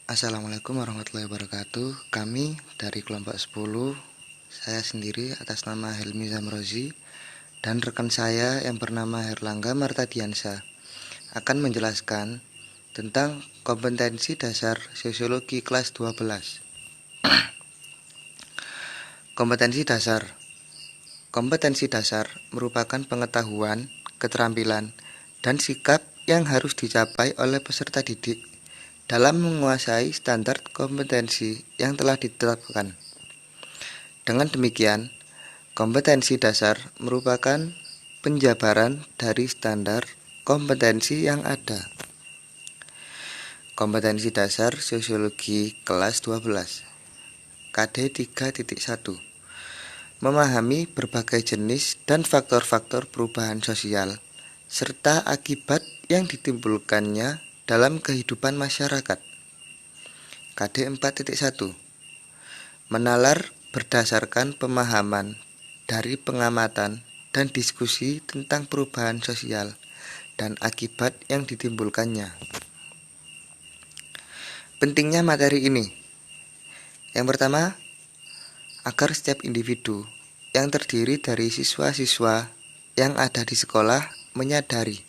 Assalamualaikum warahmatullahi wabarakatuh. Kami dari kelompok 10, saya sendiri atas nama Helmi Zamrozi dan rekan saya yang bernama Herlangga Martadiansa akan menjelaskan tentang kompetensi dasar sosiologi kelas 12. Kompetensi dasar. Kompetensi dasar merupakan pengetahuan, keterampilan, dan sikap yang harus dicapai oleh peserta didik dalam menguasai standar kompetensi yang telah ditetapkan. Dengan demikian, kompetensi dasar merupakan penjabaran dari standar kompetensi yang ada. Kompetensi dasar sosiologi kelas 12 KD 3.1 memahami berbagai jenis dan faktor-faktor perubahan sosial serta akibat yang ditimbulkannya dalam kehidupan masyarakat. KD 4.1 menalar berdasarkan pemahaman dari pengamatan dan diskusi tentang perubahan sosial dan akibat yang ditimbulkannya. Pentingnya materi ini. Yang pertama, agar setiap individu yang terdiri dari siswa-siswa yang ada di sekolah menyadari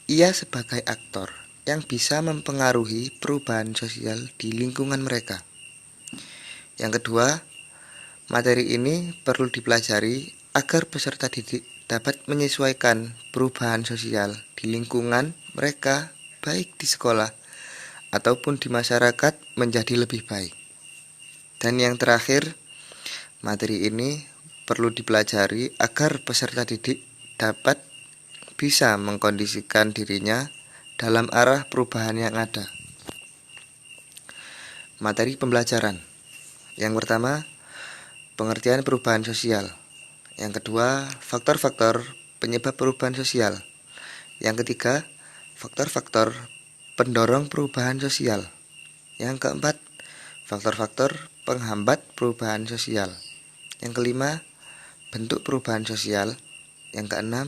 ia sebagai aktor yang bisa mempengaruhi perubahan sosial di lingkungan mereka. Yang kedua, materi ini perlu dipelajari agar peserta didik dapat menyesuaikan perubahan sosial di lingkungan mereka baik di sekolah ataupun di masyarakat menjadi lebih baik. Dan yang terakhir, materi ini perlu dipelajari agar peserta didik dapat bisa mengkondisikan dirinya dalam arah perubahan yang ada. Materi pembelajaran. Yang pertama, pengertian perubahan sosial. Yang kedua, faktor-faktor penyebab perubahan sosial. Yang ketiga, faktor-faktor pendorong perubahan sosial. Yang keempat, faktor-faktor penghambat perubahan sosial. Yang kelima, bentuk perubahan sosial. Yang keenam,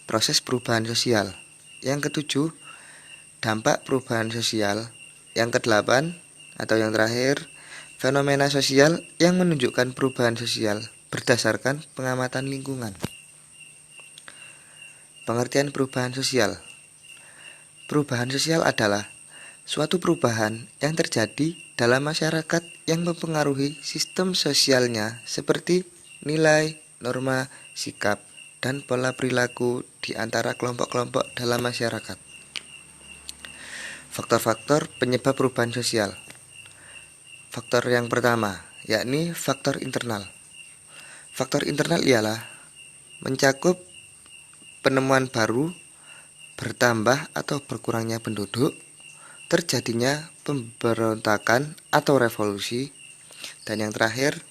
proses perubahan sosial. Yang ketujuh, dampak perubahan sosial. Yang kedelapan atau yang terakhir, fenomena sosial yang menunjukkan perubahan sosial berdasarkan pengamatan lingkungan. Pengertian perubahan sosial. Perubahan sosial adalah suatu perubahan yang terjadi dalam masyarakat yang mempengaruhi sistem sosialnya seperti nilai, norma, sikap, dan pola perilaku di antara kelompok-kelompok dalam masyarakat. Faktor-faktor penyebab perubahan sosial. Faktor yang pertama, yakni faktor internal. Faktor internal ialah mencakup penemuan baru, bertambah atau berkurangnya penduduk, terjadinya pemberontakan atau revolusi, dan yang terakhir,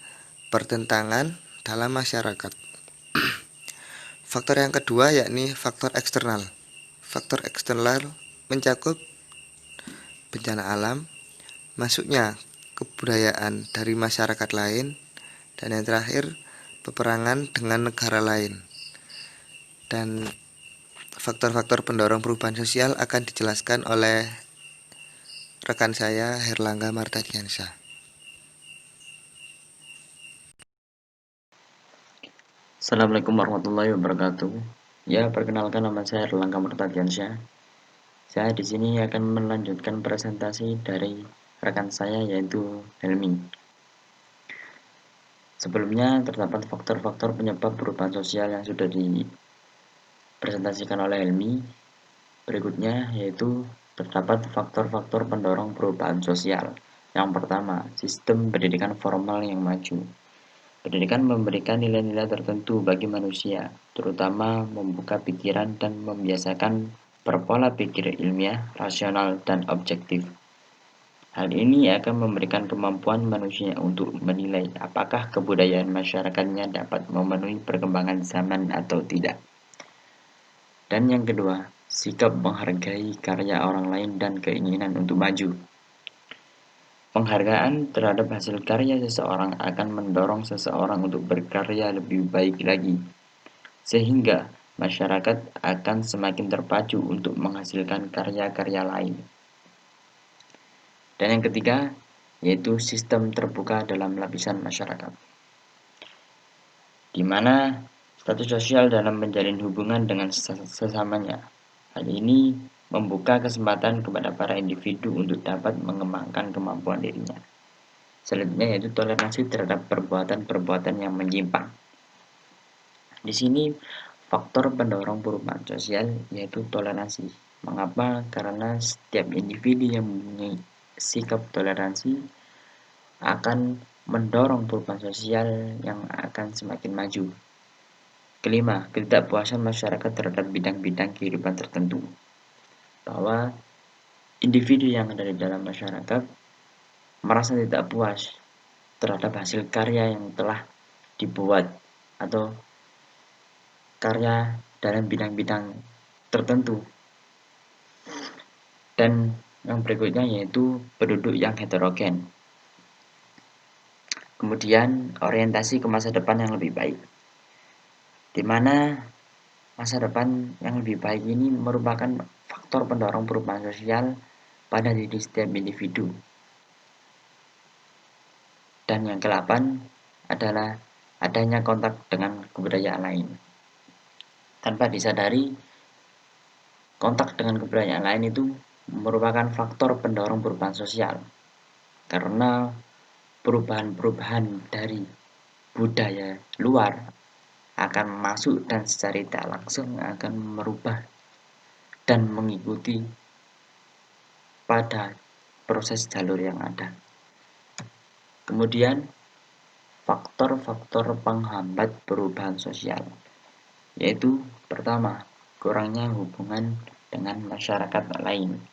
pertentangan dalam masyarakat. Faktor yang kedua yakni faktor eksternal. Faktor eksternal mencakup bencana alam, masuknya kebudayaan dari masyarakat lain, dan yang terakhir, peperangan dengan negara lain. Dan faktor-faktor pendorong perubahan sosial akan dijelaskan oleh rekan saya Herlangga Martadiansa. Assalamualaikum warahmatullahi wabarakatuh. Ya, perkenalkan nama saya Erlangga Martadiansyah. Saya di sini akan melanjutkan presentasi dari rekan saya yaitu Helmi. Sebelumnya terdapat faktor-faktor penyebab perubahan sosial yang sudah dipresentasikan oleh Helmi. Berikutnya yaitu terdapat faktor-faktor pendorong perubahan sosial. Yang pertama, sistem pendidikan formal yang maju. Pendidikan memberikan nilai-nilai tertentu bagi manusia, terutama membuka pikiran dan membiasakan berpola pikir ilmiah, rasional, dan objektif. Hal ini akan memberikan kemampuan manusia untuk menilai apakah kebudayaan masyarakatnya dapat memenuhi perkembangan zaman atau tidak. Dan yang kedua, sikap menghargai karya orang lain dan keinginan untuk maju. Penghargaan terhadap hasil karya seseorang akan mendorong seseorang untuk berkarya lebih baik lagi, sehingga masyarakat akan semakin terpacu untuk menghasilkan karya-karya lain. Dan yang ketiga, yaitu sistem terbuka dalam lapisan masyarakat, di mana status sosial dalam menjalin hubungan dengan sesamanya. Hal ini membuka kesempatan kepada para individu untuk dapat mengembangkan kemampuan dirinya. Selanjutnya yaitu toleransi terhadap perbuatan-perbuatan yang menyimpang. Di sini faktor pendorong perubahan sosial yaitu toleransi. Mengapa? Karena setiap individu yang mempunyai sikap toleransi akan mendorong perubahan sosial yang akan semakin maju. Kelima, ketidakpuasan masyarakat terhadap bidang-bidang kehidupan tertentu. Bahwa individu yang ada di dalam masyarakat merasa tidak puas terhadap hasil karya yang telah dibuat atau karya dalam bidang-bidang tertentu. Dan yang berikutnya yaitu penduduk yang heterogen. Kemudian orientasi ke masa depan yang lebih baik, di mana masa depan yang lebih baik ini merupakan faktor pendorong perubahan sosial pada diri setiap individu. Dan yang ke-8 adalah adanya kontak dengan kebudayaan lain. Tanpa disadari, kontak dengan kebudayaan lain itu merupakan faktor pendorong perubahan sosial. Karena perubahan-perubahan dari budaya luar akan masuk dan secara tidak langsung akan merubah dan mengikuti pada proses jalur yang ada. Kemudian faktor-faktor penghambat perubahan sosial, yaitu pertama, kurangnya hubungan dengan masyarakat lain.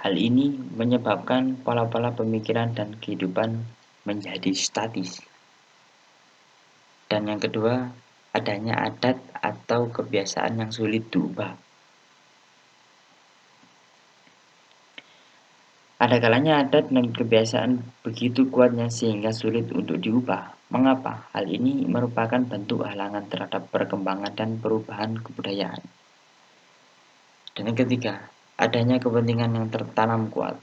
Hal ini menyebabkan pola-pola pemikiran dan kehidupan menjadi statis. Dan yang kedua, adanya adat atau kebiasaan yang sulit diubah. Ada kalanya adat dan kebiasaan begitu kuatnya sehingga sulit untuk diubah. Mengapa? Hal ini merupakan bentuk halangan terhadap perkembangan dan perubahan kebudayaan. Dan yang ketiga, adanya kepentingan yang tertanam kuat.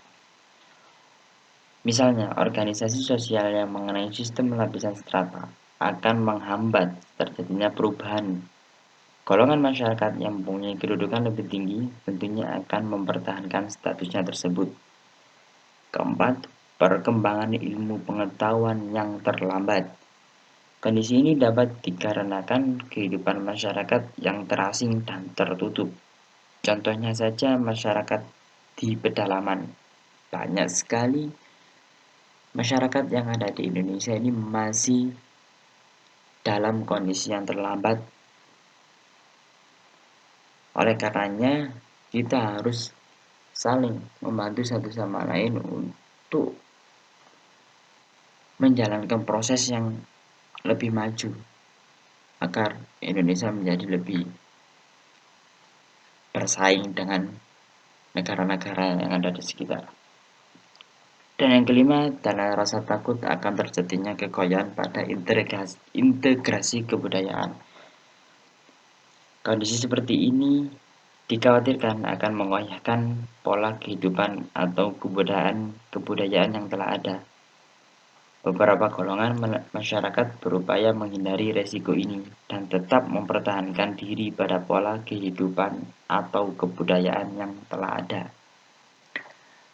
Misalnya, organisasi sosial yang mengenai sistem lapisan strata akan menghambat terjadinya perubahan. Golongan masyarakat yang mempunyai kedudukan lebih tinggi tentunya akan mempertahankan statusnya tersebut. Keempat, perkembangan ilmu pengetahuan yang terlambat. Kondisi ini dapat dikarenakan kehidupan masyarakat yang terasing dan tertutup. Contohnya saja masyarakat di pedalaman. Banyak sekali masyarakat yang ada di Indonesia ini masih dalam kondisi yang terlambat. Oleh karenanya, kita harus saling membantu satu sama lain untuk menjalankan proses yang lebih maju agar Indonesia menjadi lebih bersaing dengan negara-negara yang ada di sekitar. Dan yang kelima adalah rasa takut akan terjadinya kegoyaan pada integrasi kebudayaan. Kondisi seperti ini dikhawatirkan akan mengoyahkan pola kehidupan atau kebudayaan yang telah ada. Beberapa golongan masyarakat berupaya menghindari resiko ini dan tetap mempertahankan diri pada pola kehidupan atau kebudayaan yang telah ada.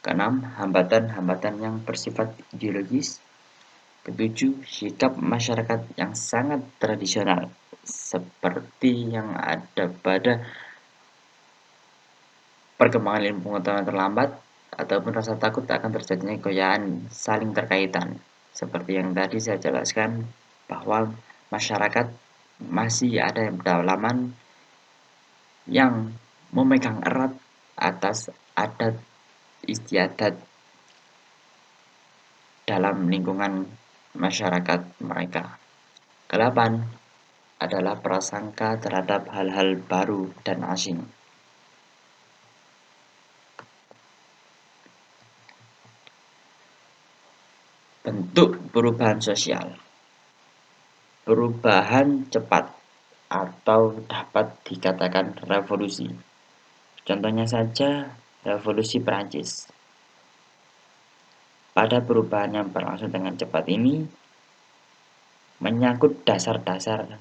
Keenam, hambatan-hambatan yang bersifat ideologis. Ketujuh, sikap masyarakat yang sangat tradisional seperti yang ada pada perkembangan ilmu pengetahuan terlambat ataupun rasa takut akan terjadinya goyaan saling terkaitan. Seperti yang tadi saya jelaskan bahwa masyarakat masih ada yang pedalaman yang memegang erat atas adat istiadat dalam lingkungan masyarakat mereka. Kedelapan adalah prasangka terhadap hal-hal baru dan asing. Bentuk perubahan sosial. Perubahan cepat atau dapat dikatakan revolusi. Contohnya saja revolusi Perancis. pada perubahan yang berlangsung dengan cepat ini menyangkut dasar-dasar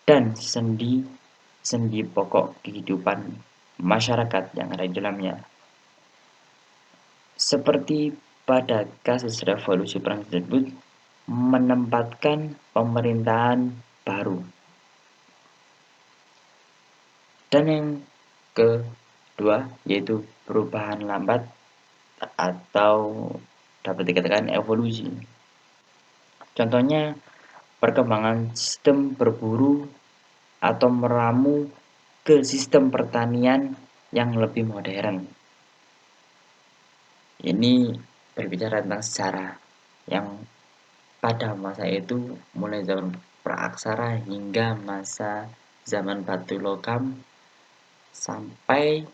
dan sendi pokok kehidupan masyarakat yang ada di dalamnya. Seperti pada kasus revolusi Prancis tersebut, menempatkan pemerintahan baru. Dan yang kedua yaitu perubahan lambat atau dapat dikatakan evolusi. Contohnya perkembangan sistem berburu atau meramu ke sistem pertanian yang lebih modern. Ini berbicara tentang sejarah yang pada masa itu mulai zaman praaksara hingga masa zaman batu logam sampai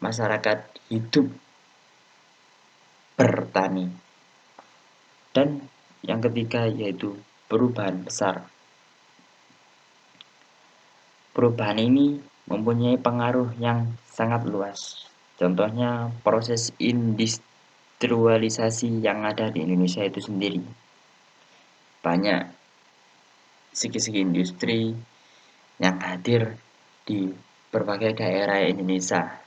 masyarakat hidup bertani. Dan yang ketiga yaitu perubahan besar. Perubahan ini mempunyai pengaruh yang sangat luas. Contohnya proses industrialisasi yang ada di Indonesia itu sendiri. Banyak segi-segi industri yang hadir di berbagai daerah Indonesia.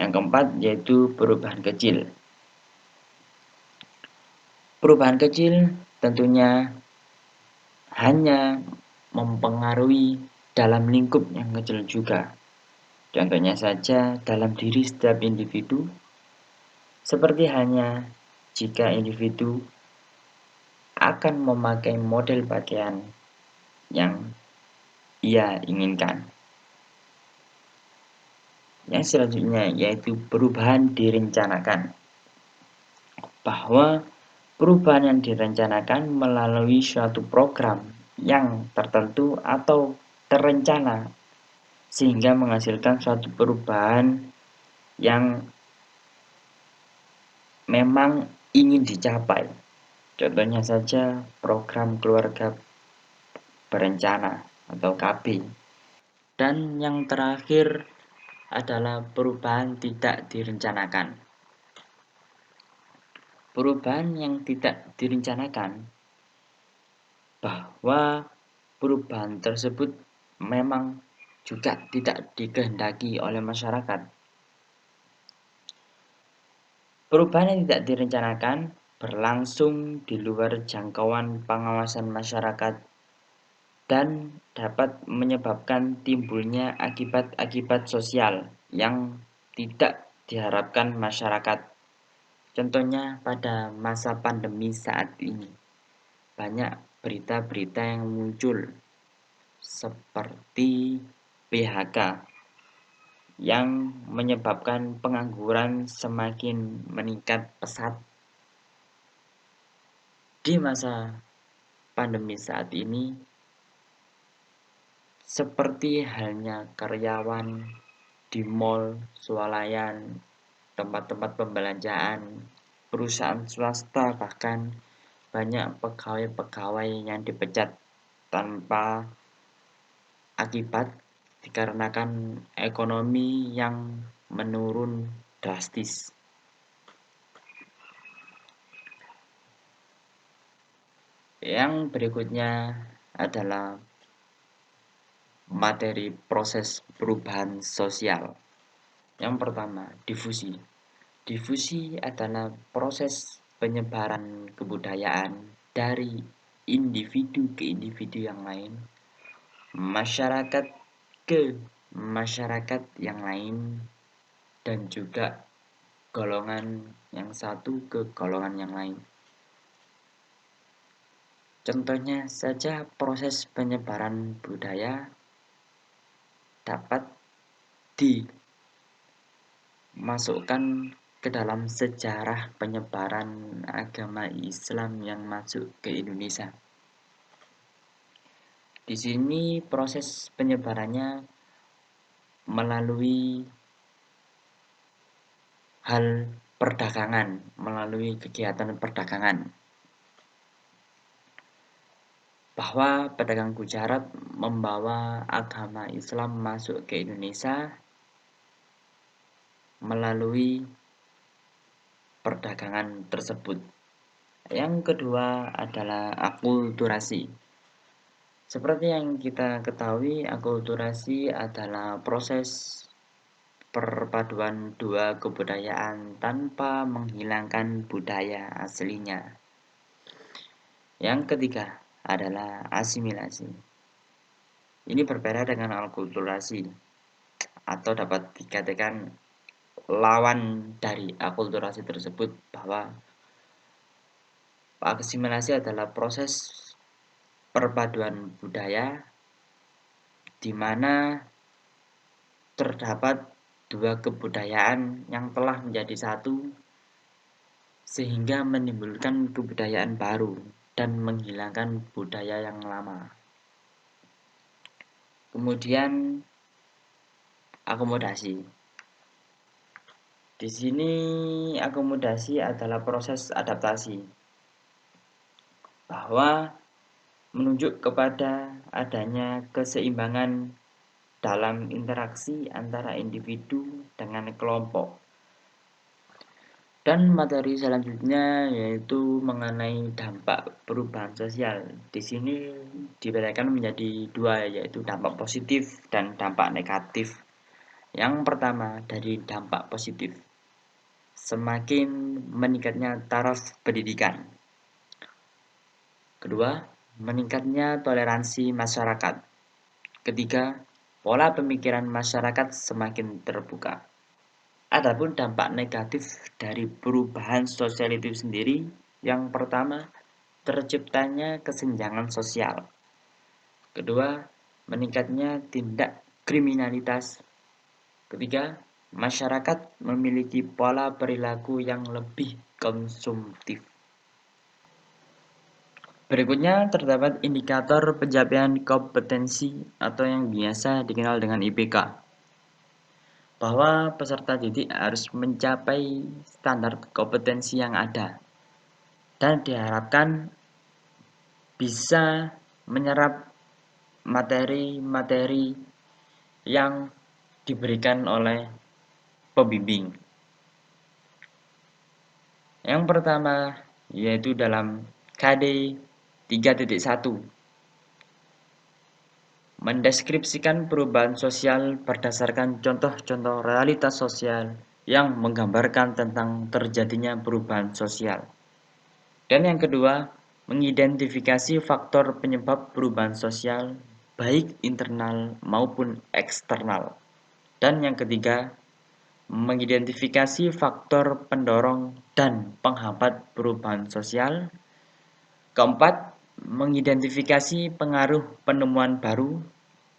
Yang keempat yaitu perubahan kecil. Perubahan kecil tentunya hanya mempengaruhi dalam lingkup yang kecil juga. Contohnya saja dalam diri setiap individu, seperti hanya jika individu akan memakai model pakaian yang ia inginkan. Yang selanjutnya yaitu perubahan direncanakan. Bahwa perubahan yang direncanakan melalui suatu program yang tertentu atau terencana sehingga menghasilkan suatu perubahan yang memang ingin dicapai. Contohnya saja program keluarga berencana atau KB. Dan yang terakhir adalah perubahan tidak direncanakan. Perubahan yang tidak direncanakan bahwa perubahan tersebut memang juga tidak dikehendaki oleh masyarakat. Perubahan yang tidak direncanakan berlangsung di luar jangkauan pengawasan masyarakat dan dapat menyebabkan timbulnya akibat-akibat sosial yang tidak diharapkan masyarakat. Contohnya pada masa pandemi saat ini, banyak berita-berita yang muncul seperti PHK yang menyebabkan pengangguran semakin meningkat pesat. Di masa pandemi saat ini, seperti halnya karyawan di mal, swalayan, tempat-tempat pembelanjaan, perusahaan swasta, bahkan banyak pegawai-pegawai yang dipecat tanpa akibat dikarenakan ekonomi yang menurun drastis. Yang berikutnya adalah materi proses perubahan sosial. Yang pertama, difusi. Difusi adalah proses penyebaran kebudayaan dari individu ke individu yang lain, masyarakat ke masyarakat yang lain, dan juga golongan yang satu ke golongan yang lain. Contohnya saja proses penyebaran budaya dapat dimasukkan ke dalam sejarah penyebaran agama Islam yang masuk ke Indonesia. Di sini proses penyebarannya melalui hal perdagangan, melalui kegiatan perdagangan. Bahwa pedagang Gujarat membawa agama Islam masuk ke Indonesia melalui perdagangan tersebut. Yang kedua adalah akulturasi. Seperti yang kita ketahui, akulturasi adalah proses perpaduan dua kebudayaan tanpa menghilangkan budaya aslinya. Yang ketiga adalah asimilasi. Ini berbeda dengan akulturasi atau dapat dikatakan lawan dari akulturasi tersebut, bahwa asimilasi adalah proses perpaduan budaya di mana terdapat dua kebudayaan yang telah menjadi satu sehingga menimbulkan kebudayaan baru dan menghilangkan budaya yang lama. Kemudian akomodasi. Di sini akomodasi adalah proses adaptasi, bahwa menunjuk kepada adanya keseimbangan dalam interaksi antara individu dengan kelompok. Dan materi selanjutnya yaitu mengenai dampak perubahan sosial. Di sini dibedakan menjadi dua, yaitu dampak positif dan dampak negatif. Yang pertama dari dampak positif, semakin meningkatnya taraf pendidikan. Kedua, meningkatnya toleransi masyarakat. Ketiga, pola pemikiran masyarakat semakin terbuka. Adapun dampak negatif dari perubahan sosial itu sendiri, yang pertama, terciptanya kesenjangan sosial. Kedua, meningkatnya tindak kriminalitas. Ketiga, masyarakat memiliki pola perilaku yang lebih konsumtif. Berikutnya terdapat indikator pencapaian kompetensi atau yang biasa dikenal dengan IPK, bahwa peserta didik harus mencapai standar kompetensi yang ada dan diharapkan bisa menyerap materi-materi yang diberikan oleh pembimbing. Yang pertama yaitu dalam KD 3.1, mendeskripsikan perubahan sosial berdasarkan contoh-contoh realitas sosial yang menggambarkan tentang terjadinya perubahan sosial. Dan yang kedua, mengidentifikasi faktor penyebab perubahan sosial baik internal maupun eksternal. Dan yang ketiga, mengidentifikasi faktor pendorong dan penghambat perubahan sosial. Keempat, mengidentifikasi pengaruh penemuan baru.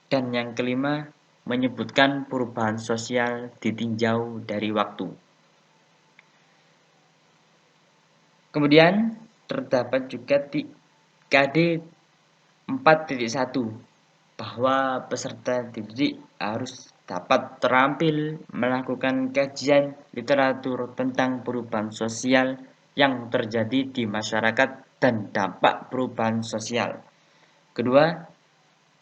Dan yang kelima, menyebutkan perubahan sosial ditinjau dari waktu. Kemudian terdapat juga di KD 4.1, bahwa peserta didik harus dapat terampil melakukan kajian literatur tentang perubahan sosial yang terjadi di masyarakat dan dampak perubahan sosial. Kedua,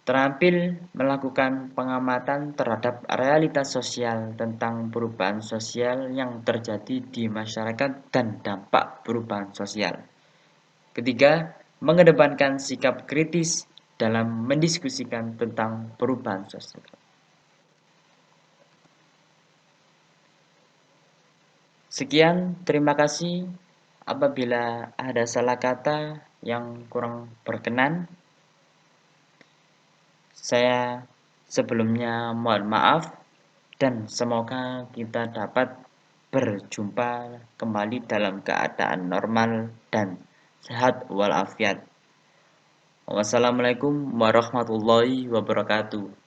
terampil melakukan pengamatan terhadap realitas sosial tentang perubahan sosial yang terjadi di masyarakat dan dampak perubahan sosial. Ketiga, mengedepankan sikap kritis dalam mendiskusikan tentang perubahan sosial. Sekian, terima kasih. Apabila ada salah kata yang kurang berkenan, saya sebelumnya mohon maaf, dan semoga kita dapat berjumpa kembali dalam keadaan normal dan sehat walafiat. Wassalamualaikum warahmatullahi wabarakatuh.